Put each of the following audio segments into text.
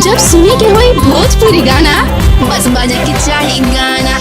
जब सुने के होई भोजपुरी गाना, बस बजे के चाही गाना।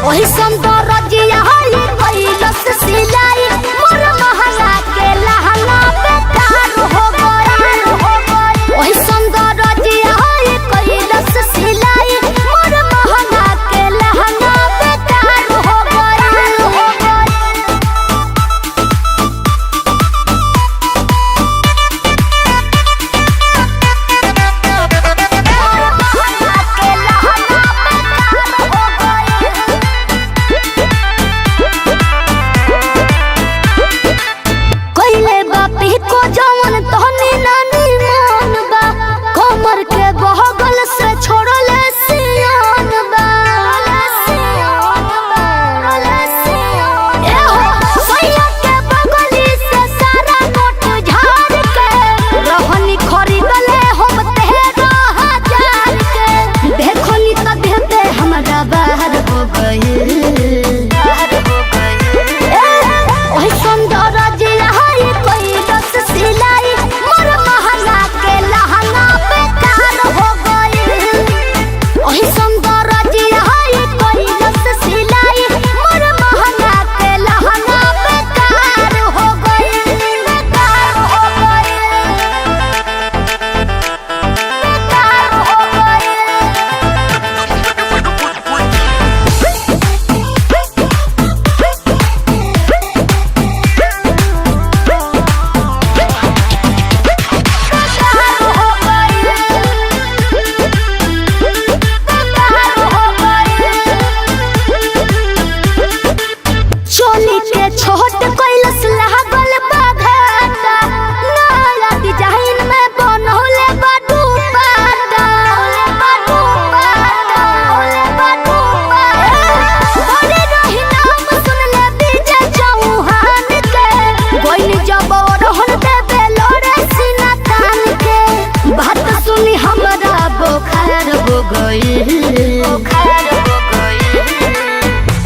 वही सौंदर्य कैलस सिलाई मोर महंगा के लहंगा बेकार हो गइल। वही सौंदर्य कैलस सिलाई मोर महंगा के लहंगा बेकार हो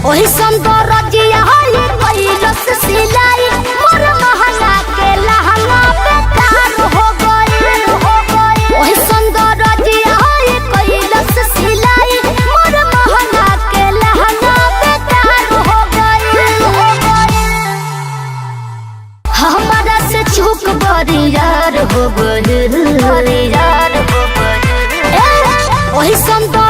वही सौंदर्य कैलस सिलाई मोर महंगा के लहंगा बेकार हो गइल। वही सौंदर्य कैलस सिलाई मोर महंगा के लहंगा बेकार हो गइल। हमारा से चूक बरियार हो गइल। वही सौंदर्य